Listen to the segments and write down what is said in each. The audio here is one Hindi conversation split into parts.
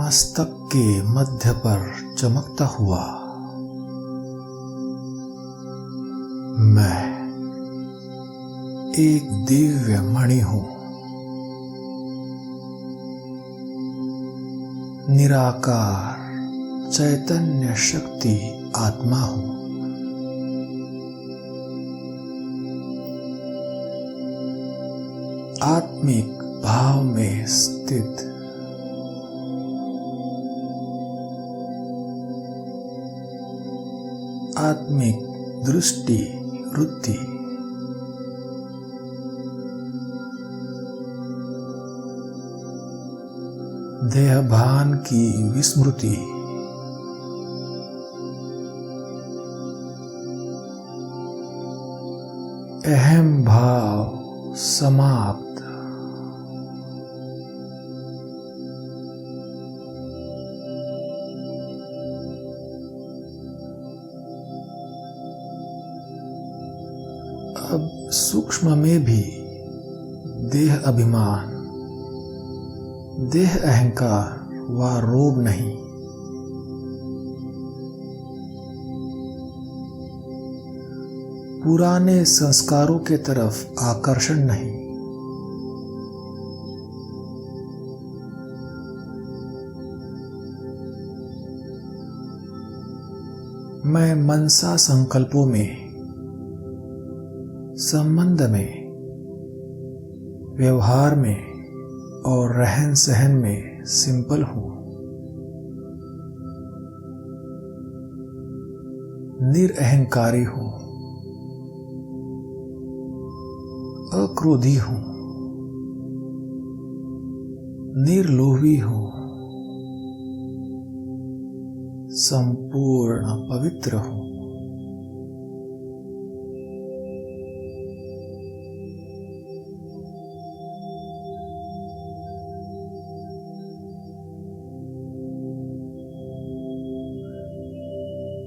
मस्तक के मध्य पर चमकता हुआ मैं एक दिव्य मणि हूं। निराकार चैतन्य शक्ति आत्मा हूं। आत्मिक भाव में स्थित आत्मिक दृष्टि वृत्ति देहभान की विस्मृति अहम भाव समाप्त। अब सूक्ष्म में भी देह अभिमान देह अहंकार व रोग नहीं। पुराने संस्कारों के तरफ आकर्षण नहीं। मैं मनसा संकल्पों में संबंध में व्यवहार में और रहन सहन में सिंपल हूं। निरअहंकारी हूं। अक्रोधी हूं। निर्लोभी हूं। संपूर्ण पवित्र हूं।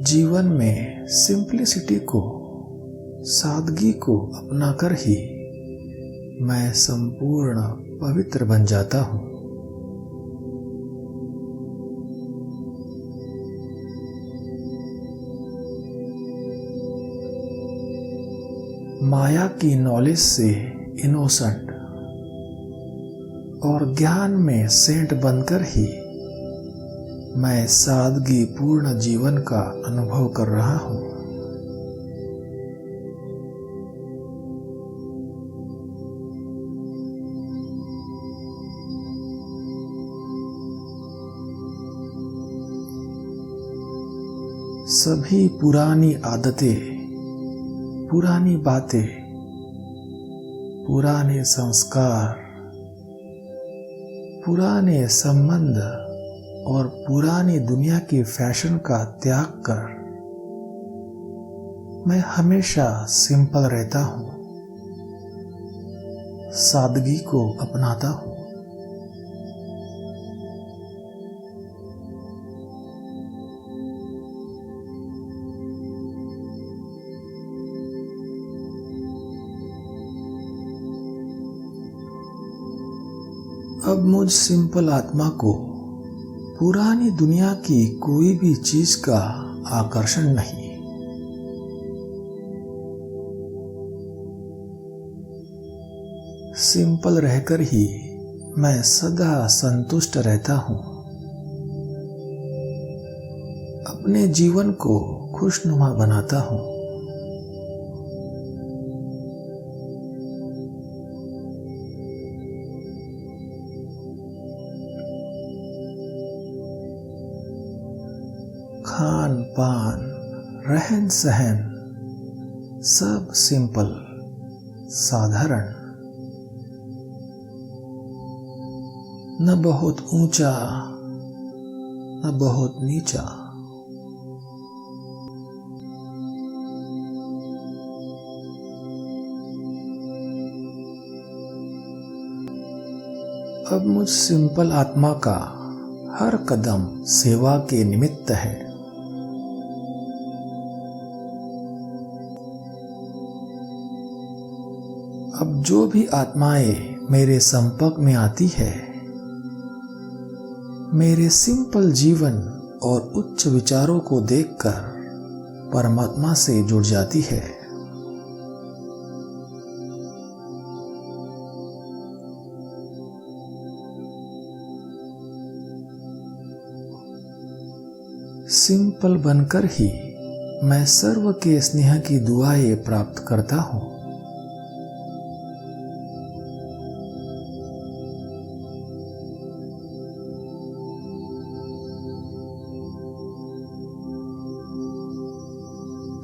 जीवन में सिंप्लिसिटी को सादगी को अपनाकर ही मैं संपूर्ण पवित्र बन जाता हूं। माया की नॉलेज से इनोसेंट और ज्ञान में सेंट बनकर ही मैं सादगी पूर्ण जीवन का अनुभव कर रहा हूं। सभी पुरानी आदतें, पुरानी बातें, पुराने संस्कार, पुराने संबंध और पुरानी दुनिया की फैशन का त्याग कर मैं हमेशा सिंपल रहता हूं। सादगी को अपनाता हूं। अब मुझ सिंपल आत्मा को पुरानी दुनिया की कोई भी चीज का आकर्षण नहीं। सिंपल रहकर ही मैं सदा संतुष्ट रहता हूं। अपने जीवन को खुशनुमा बनाता हूं। खान पान रहन सहन सब सिंपल साधारण। न बहुत ऊंचा न बहुत नीचा। अब मुझ सिंपल आत्मा का हर कदम सेवा के निमित्त है। अब जो भी आत्माएं मेरे संपर्क में आती है मेरे सिंपल जीवन और उच्च विचारों को देखकर परमात्मा से जुड़ जाती है। सिंपल बनकर ही मैं सर्व के स्नेह की दुआएं प्राप्त करता हूँ।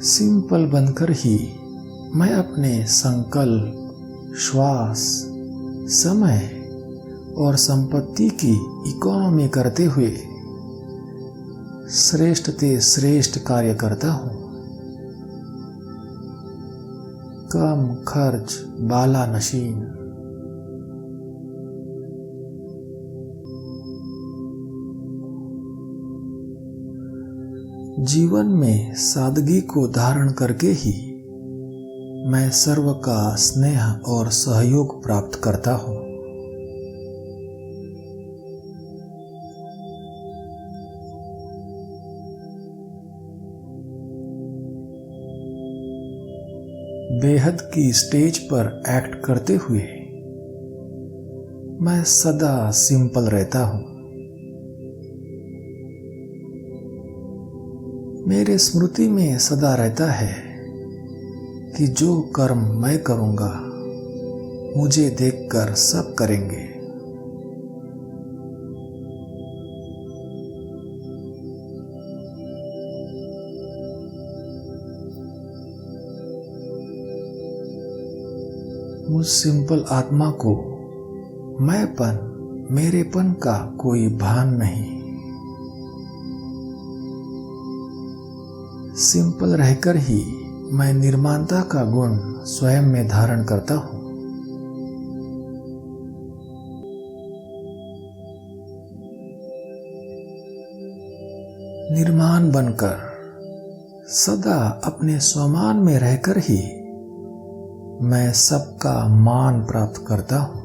सिंपल बनकर ही मैं अपने संकल्प, श्वास, समय और संपत्ति की इकोनॉमी करते हुए श्रेष्ठ से श्रेष्ठ कार्य करता हूँ। कम खर्च, बाला नशीन। जीवन में सादगी को धारण करके ही मैं सर्व का स्नेह और सहयोग प्राप्त करता हूँ। बेहद की स्टेज पर एक्ट करते हुए मैं सदा सिंपल रहता हूँ। मेरे स्मृति में सदा रहता है कि जो कर्म मैं करूँगा मुझे देखकर सब करेंगे। मुझ सिंपल आत्मा को मैंपन, मेरेपन का कोई भान नहीं। सिंपल रहकर ही मैं निर्माणता का गुण स्वयं में धारण करता हूँ। निर्माण बनकर सदा अपने स्वमान में रहकर ही मैं सबका मान प्राप्त करता हूँ।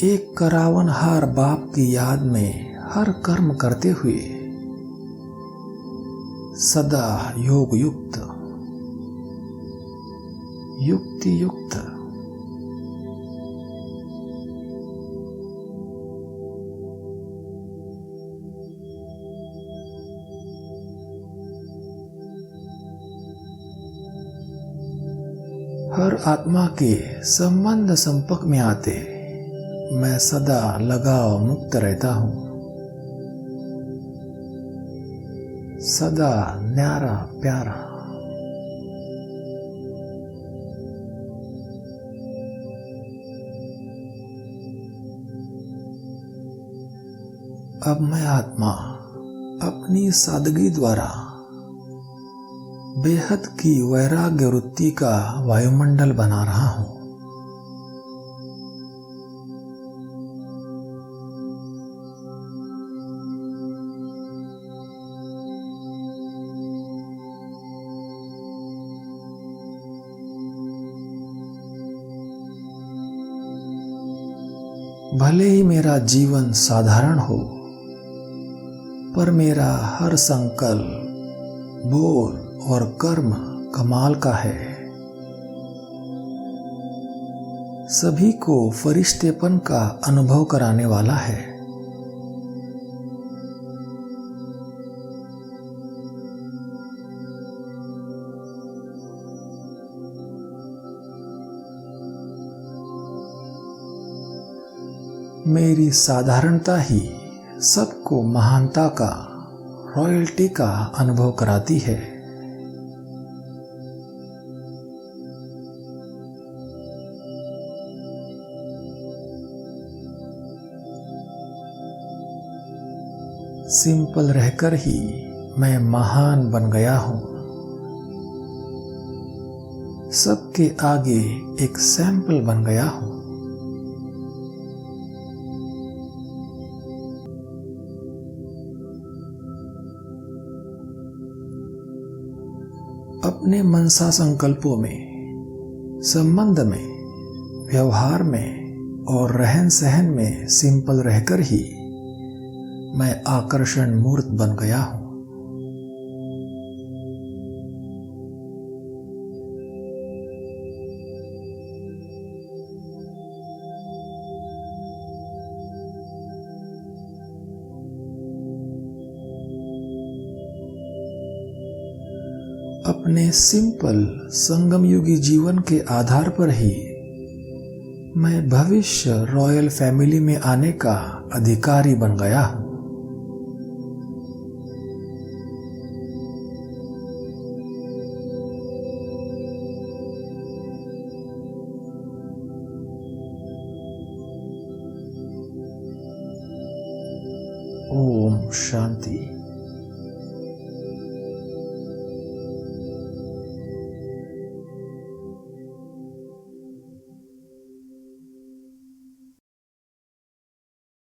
एक करावनहार बाप की याद में हर कर्म करते हुए सदा योग युक्त, युक्ति युक्त, हर आत्मा के संबंध संपर्क में आते मैं सदा लगाव मुक्त रहता हूँ। सदा न्यारा प्यारा। अब मैं आत्मा अपनी सादगी द्वारा बेहद की वैराग्य वृत्ति का वायुमंडल बना रहा हूं। भले ही मेरा जीवन साधारण हो, पर मेरा हर संकल्प, बोल और कर्म कमाल का है। सभी को फरिश्तेपन का अनुभव कराने वाला है। मेरी साधारणता ही सबको महानता का, रॉयल्टी का अनुभव कराती है। सिंपल रहकर ही मैं महान बन गया हूं। सबके आगे एक सैंपल बन गया हूं। अपने मनसा संकल्पों में, संबंध में, व्यवहार में और रहन सहन में सिंपल रहकर ही मैं आकर्षण मूर्त बन गया हूं। अपने सिंपल संगमयुगी जीवन के आधार पर ही मैं भविष्य रॉयल फैमिली में आने का अधिकारी बन गया हूं। ओम शांति।